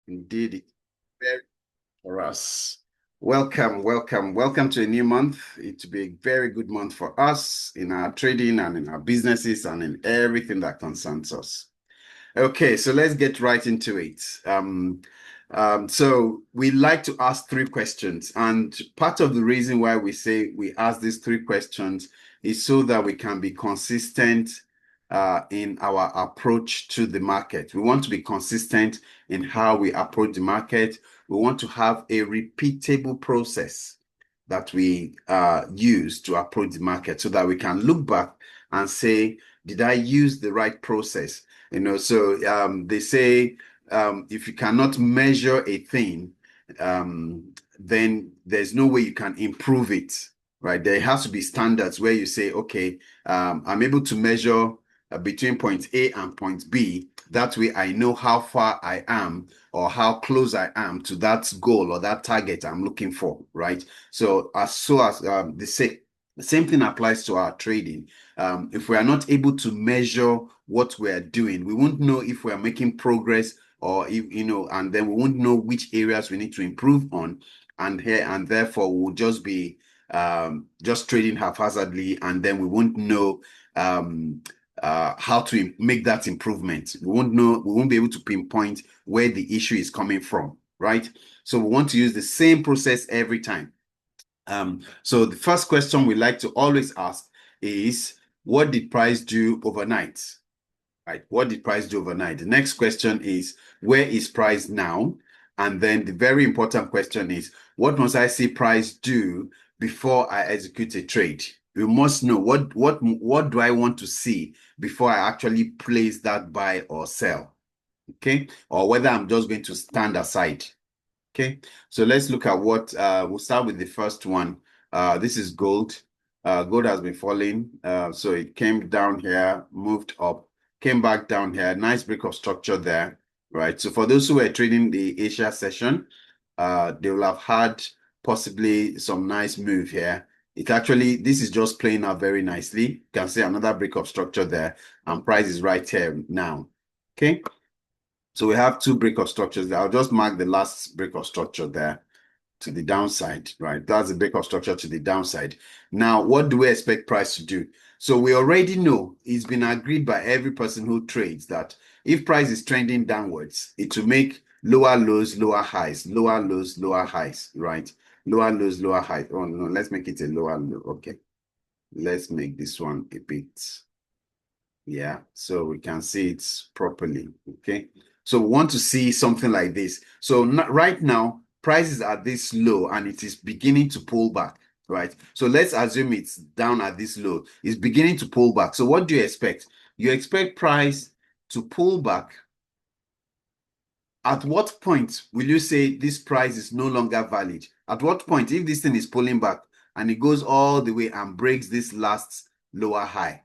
Indeed, very for us. Welcome to a new month. It will be a very good month for us in our trading and in our businesses and in everything that concerns us. Okay, so let's get right into it. So we like to ask three questions, and part of the reason why we say we ask these three questions is so that we can be consistent in our approach to the market. We want to be consistent in how we approach the market. We want to have a repeatable process that we use to approach the market so that we can look back and say, did I use the right process? So they say if you cannot measure a thing, then there's no way you can improve it, right? There has to be standards where you say, okay, I'm able to measure between point A and point B. That way I know how far I am or how close I am to that goal or that target I'm looking for, right? So as the same thing applies to our trading. If we are not able to measure what we're doing, we won't know if we're making progress or if, and then we won't know which areas we need to improve on. And therefore we'll just be just trading haphazardly, and then we won't know how to make that improvement. We won't be able to pinpoint where the issue is coming from, right? So we want to use the same process every time. So the first question we like to always ask is, what did price do overnight? Right? What did price do overnight? The next question is, where is price now? And then the very important question is, what must I see price do before I execute a trade? We must know what do I want to see before I actually place that buy or sell, okay? Or whether I'm just going to stand aside, okay? So let's look at what, we'll start with the first one. This is gold. Gold has been falling. So it came down here, moved up, came back down here. Nice break of structure there, right? So for those who were trading the Asia session, they will have had possibly some nice move here. This is just playing out very nicely. You can see another break of structure there, and price is right here now, okay? So we have two break of structures there. I'll just mark the last break of structure there to the downside, right? That's the break of structure to the downside. Now, what do we expect price to do? So we already know, it's been agreed by every person who trades that if price is trending downwards, it will make lower lows, lower highs, lower lows, lower highs, right? Lower lows, lower highs. Oh, no, let's make it a lower low. Okay. Let's make this one a bit. Yeah, so we can see it properly. Okay. So we want to see something like this. So right now, price is at this low and it is beginning to pull back, right? So let's assume it's down at this low. It's beginning to pull back. So what do you expect? You expect price to pull back. At what point will you say this price is no longer valid? At what point, if this thing is pulling back and it goes all the way and breaks this last lower high,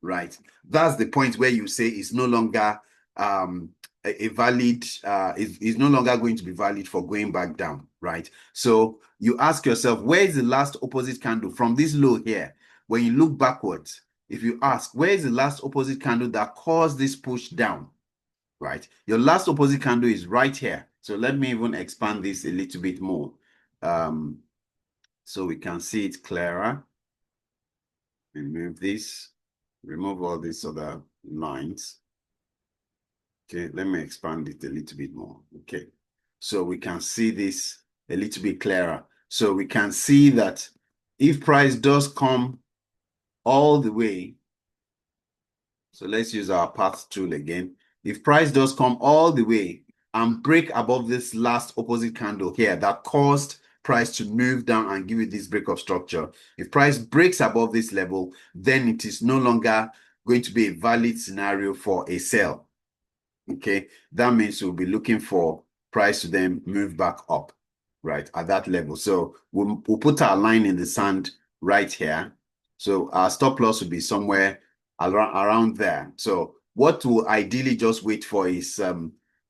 right? That's the point where you say it's no longer a valid, is no longer going to be valid for going back down, right? So you ask yourself, where is the last opposite candle from this low here? When you look backwards, if you ask, where is the last opposite candle that caused this push down, right? Your last opposite candle is right here. So let me even expand this a little bit more so we can see it clearer. Remove this, remove all these other lines. Okay, let me expand it a little bit more. Okay, so we can see this a little bit clearer. So we can see that if price does come all the way, so let's use our path tool again. If price does come all the way and break above this last opposite candle here that caused price to move down and give you this break of structure, if price breaks above this level, then it is no longer going to be a valid scenario for a sell. Okay, that means we'll be looking for price to then move back up, right, at that level. So we'll put our line in the sand right here. So our stop loss will be somewhere around there. So what we'll ideally just wait for is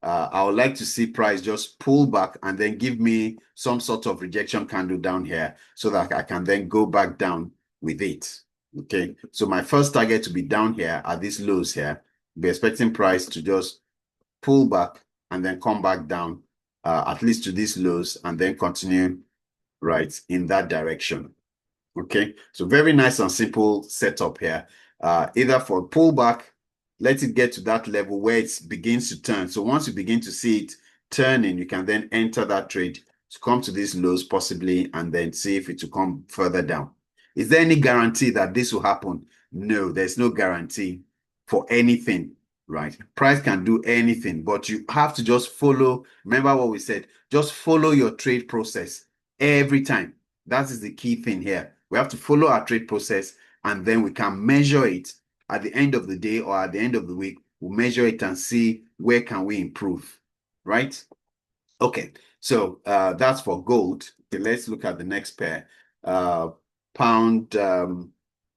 I would like to see price just pull back and then give me some sort of rejection candle down here so that I can then go back down with it. Okay, so my first target to be down here at these lows here. Be expecting price to just pull back and then come back down at least to these lows and then continue right in that direction. Okay, so very nice and simple setup here. Either for pullback, let it get to that level where it begins to turn. So once you begin to see it turning, you can then enter that trade to come to these lows possibly and then see if it will come further down. Is there any guarantee that this will happen? No, there's no guarantee for anything, right? Price can do anything, but you have to just follow. Remember what we said, just follow your trade process every time. That is the key thing here. We have to follow our trade process and then we can measure it at the end of the day or at the end of the week. We'll measure it and see where can we improve, right? Okay, so that's for gold. Okay, let's look at the next pair. Pound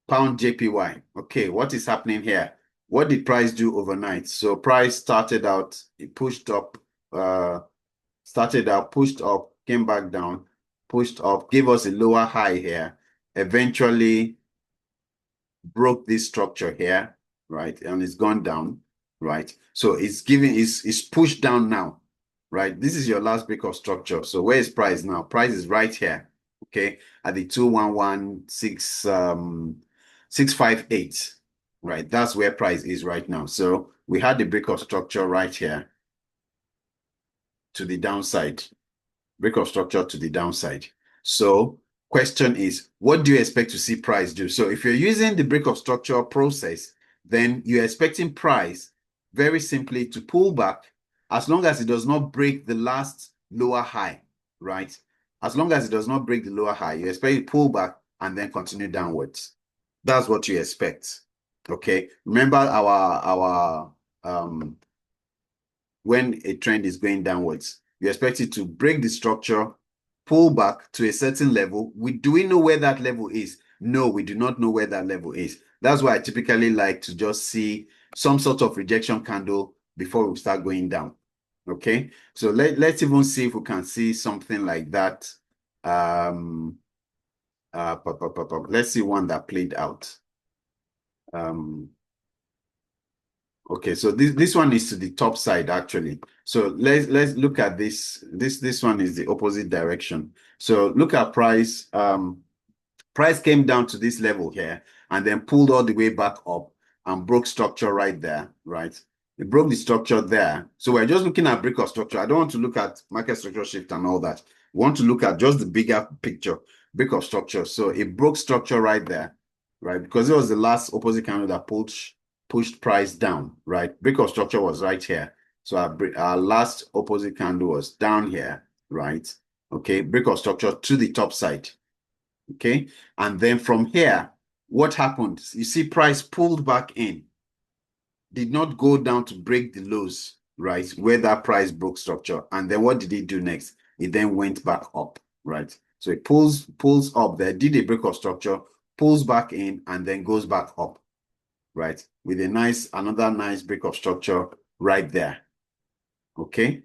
JPY. Okay, what is happening here? What did price do overnight? So price started out, it pushed up, pushed up, came back down, pushed up, gave us a lower high here, eventually broke this structure here, right? And it's gone down, right? So it's pushed down now, right? This is your last break of structure. So where is price now? Price is right here, okay? At the 211658, right? That's where price is right now. So we had the break of structure right here to the downside, break of structure to the downside. So question is, what do you expect to see price do? So if you're using the break of structure process, then you're expecting price very simply to pull back as long as it does not break the last lower high, right? As long as it does not break the lower high, you expect it to pull back and then continue downwards. That's what you expect. Okay. Remember our when a trend is going downwards, you expect it to break the structure, pull back to a certain level. Do we know where that level is? No, we do not know where that level is. That's why I typically like to just see some sort of rejection candle before we start going down. Okay, so let's even see if we can see something like that. Let's see one that played out. Okay, so this one is to the top side actually. So let's look at this. This one is the opposite direction. So look at price. Price came down to this level here and then pulled all the way back up and broke structure right there, right? It broke the structure there. So we're just looking at break of structure. I don't want to look at market structure shift and all that. We want to look at just the bigger picture, break of structure. So it broke structure right there, right? Because it was the last opposite candle that pushed price down, right? Break of structure was right here. So our last opposite candle was down here, right? Okay, break of structure to the top side. Okay, and then from here, what happened? You see price pulled back in, did not go down to break the lows, right? Where that price broke structure. And then what did it do next? It then went back up, right? So it pulls up there, did a break of structure, pulls back in, and then goes back up, right? With another nice break of structure right there. Okay.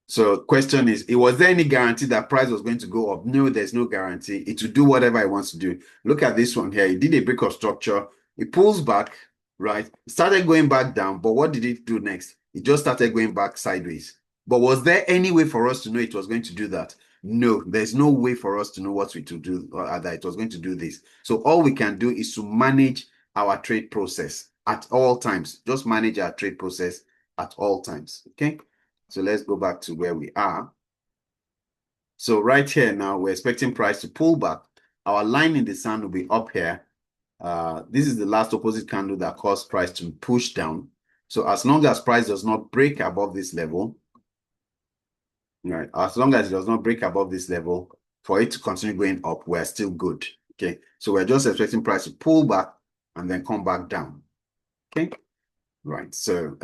So question is, was there any guarantee that price was going to go up? No, there's no guarantee. It will do whatever it wants to do. Look at this one here. It did a break of structure. It pulls back, right? It started going back down, but what did it do next? It just started going back sideways. But was there any way for us to know it was going to do that? No, there's no way for us to know what we to do or that it was going to do this. So all we can do is to manage our trade process at all times. Just manage our trade process at all times. Okay. So let's go back to where we are. So right here now, we're expecting price to pull back. Our line in the sand will be up here. This is the last opposite candle that caused price to push down. So as long as price does not break above this level, right? As long as it does not break above this level, for it to continue going up, we're still good. Okay. So we're just expecting price to pull back and then come back down. Okay. Right. So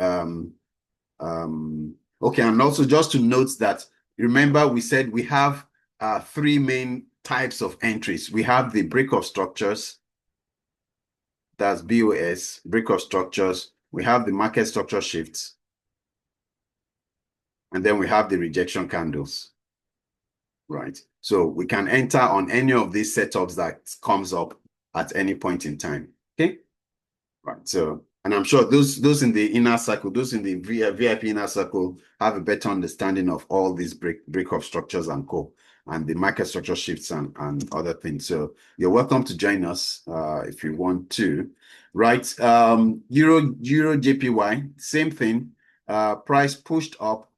okay, and also just to note that, remember we said we have three main types of entries. We have the break of structures, that's BOS, break of structures. We have the market structure shifts, and then we have the rejection candles, right? So we can enter on any of these setups that comes up at any point in time, okay? Right, so And I'm sure those in the inner circle, those in the VIP inner circle have a better understanding of all these break-up structures and co, and the market structure shifts and other things. So you're welcome to join us if you want to. Right. Euro JPY, same thing. Price pushed up,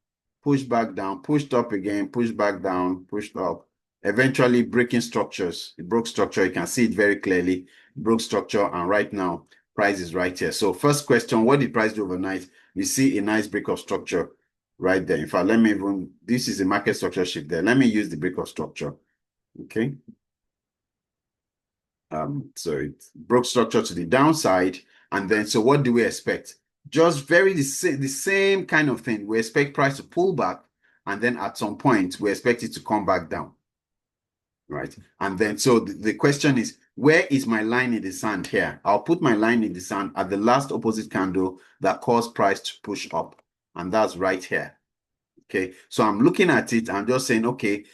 pushed back down, pushed up again, pushed back down, pushed up. Eventually breaking structures. It broke structure. You can see it very clearly. Broke structure, and right now price is right here. So first question, what did price do overnight? We see a nice break of structure right there. In fact, let me even, this is a market structure shift there. Let me use the break of structure. Okay. So it broke structure to the downside. And then, so what do we expect? Just the same kind of thing. We expect price to pull back. And then at some point, we expect it to come back down. Right. And then, so the question is, where is my line in the sand here? I'll put my line in the sand at the last opposite candle that caused price to push up. And that's right here. Okay. So I'm looking at it. I'm just saying, okay,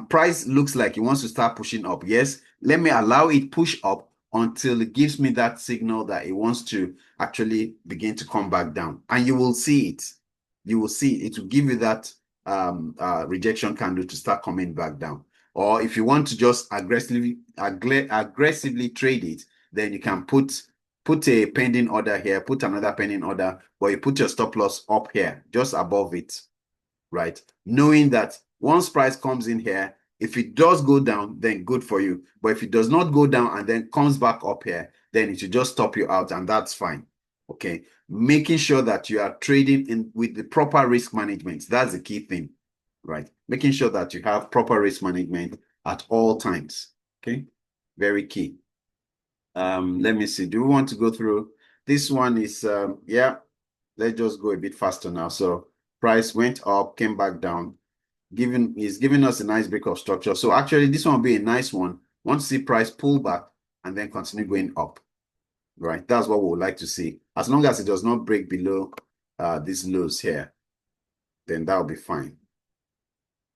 price looks like it wants to start pushing up. Yes. Let me allow it push up until it gives me that signal that it wants to actually begin to come back down. And you will see it. You will see it will give you that rejection candle to start coming back down. Or if you want to just aggressively trade it, then you can put a pending order here, put another pending order, or you put your stop loss up here, just above it, right? Knowing that once price comes in here, if it does go down, then good for you. But if it does not go down and then comes back up here, then it should just stop you out, and that's fine. Okay. Making sure that you are trading in with the proper risk management. That's the key thing. Right. Making sure that you have proper risk management at all times. Okay. Very key. Let me see. Do we want to go through? This one is, yeah, let's just go a bit faster now. So price went up, came back down, is giving us a nice break of structure. So actually, this one will be a nice one. Want to see price pull back and then continue going up. Right. That's what we would like to see. As long as it does not break below these lows here, then that'll be fine.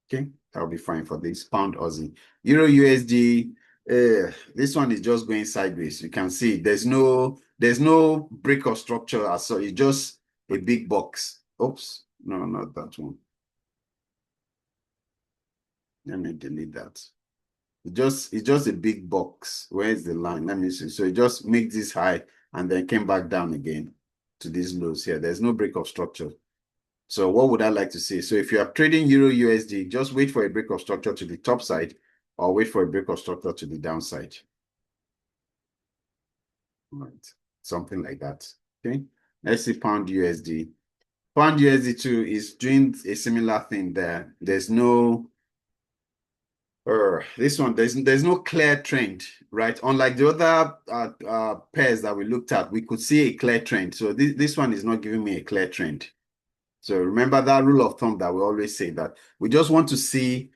Okay, that'll be fine for this pound Aussie. Euro USD, this one is just going sideways. You can see there's no break of structure, so it's just a big box. Oops, no, not that one. Let me delete that. It's just a big box. Where's the line? Let me see. So it just makes this high and then came back down again to these lows here. There's no break of structure. So what would I like to see? So if you are trading Euro USD, just wait for a break of structure to the top side or wait for a break of structure to the downside. Right. Something like that. Okay. Let's see pound USD. Pound USD too is doing a similar thing there. There's no this one, there's no clear trend, right? Unlike the other pairs that we looked at, we could see a clear trend. So this one is not giving me a clear trend. So remember that rule of thumb that we always say, that we just want to see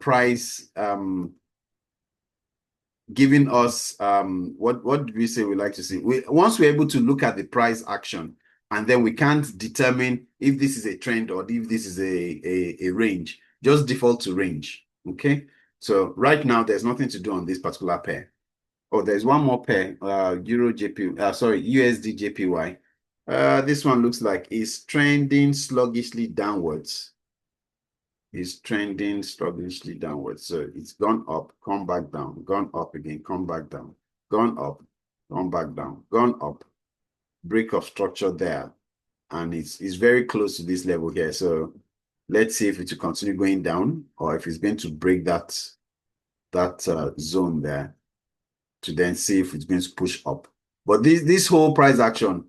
price giving us what did we say we like to see? Once we're able to look at the price action, and then we can't determine if this is a trend or if this is a range, just default to range. Okay. So right now there's nothing to do on this particular pair. Oh, there's one more pair, USD JPY. This one looks like it's trending sluggishly downwards. It's trending sluggishly downwards. So it's gone up, come back down, gone up again, come back down, gone up, come back down, gone up. Break of structure there. And it's very close to this level here. So let's see if it will continue going down or if it's going to break that zone there to then see if it's going to push up. But this whole price action,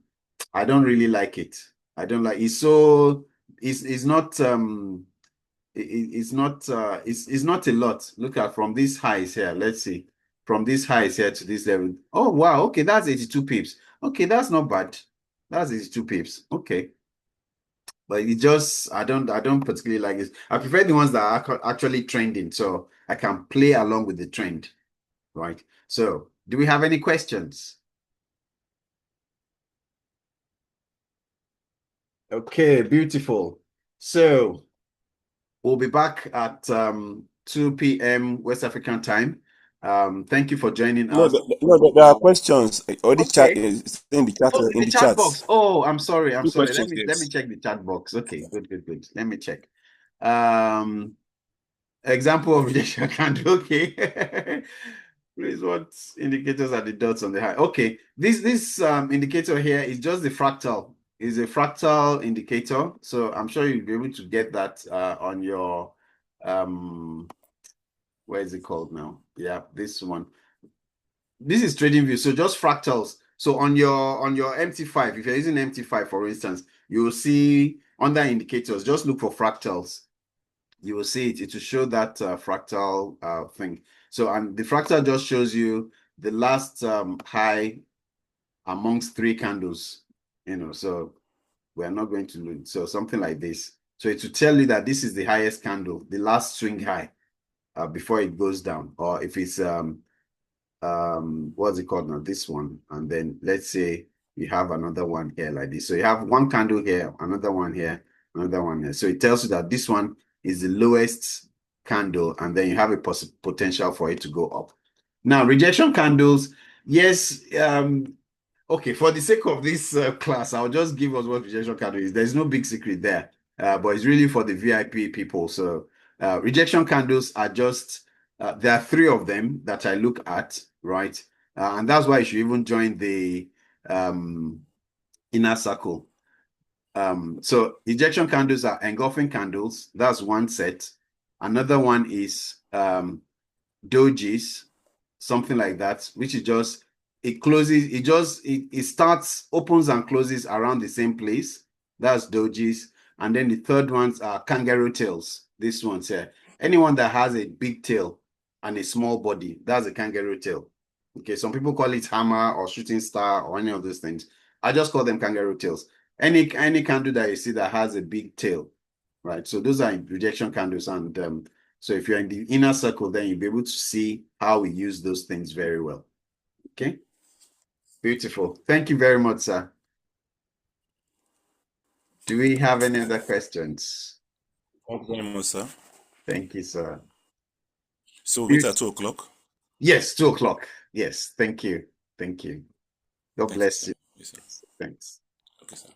I don't really like it. I don't like it. So it's not it's not a lot. Look at from these highs here. Let's see. From these highs here to this level. Oh wow, okay, that's 82 pips. Okay, that's not bad. That's 82 pips. Okay. But it just I don't particularly like it. I prefer the ones that are actually trending, so I can play along with the trend. Right. So do we have any questions? Okay, beautiful. So we'll be back at 2 p.m. West African time. Thank you for joining No, us. there are questions. Already chat Okay. is in the chat Oh, in in the the chat chats. box. Oh, I'm sorry. I'm Two sorry. questions, Let me yes. check the chat box. Okay, good, good, good. Let me check. Um, example of rejection candle. Okay. Please, what indicators are the dots on the high? Okay, this indicator here is just the fractal. Is a fractal indicator. So I'm sure you'll be able to get that on your where is it called now? Yeah, this one. This is TradingView. So just fractals. So on your MT5, if you're using MT5, for instance, you will see under indicators, just look for fractals. You will see it. It will show that fractal thing. So and the fractal just shows you the last high amongst three candles. So we're not going to lose. So something like this. So it will tell you that this is the highest candle, the last swing high before it goes down. Or if it's what's it called now? This one. And then let's say you have another one here like this. So you have one candle here, another one here, another one here. So it tells you that this one is the lowest candle, and then you have a potential for it to go up. Now, rejection candles, yes, okay, for the sake of this class, I'll just give us what rejection candle is. There's no big secret there, but it's really for the VIP people. So rejection candles are just, there are three of them that I look at, right? And that's why you should even join the um, inner circle. So ejection candles are engulfing candles. That's one set. Another one is dojis, something like that, which is just it closes, it starts, opens and closes around the same place. That's dojis. And then the third ones are kangaroo tails. This one's here. Anyone that has a big tail and a small body, that's a kangaroo tail. Okay, some people call it hammer or shooting star or any of those things. I just call them kangaroo tails. Any candle that you see that has a big tail, right? So those are rejection candles, and so if you're in the inner circle, then you'll be able to see how we use those things very well. Okay, beautiful. Thank you very much, sir. Do we have any other questions? Thank you very much, sir. Thank you, sir. So we meet at 2 o'clock. Yes, 2 o'clock. Yes, thank you. Thank you. God Thank you, bless sir. you. Yes, sir. Thanks. Okay, sir.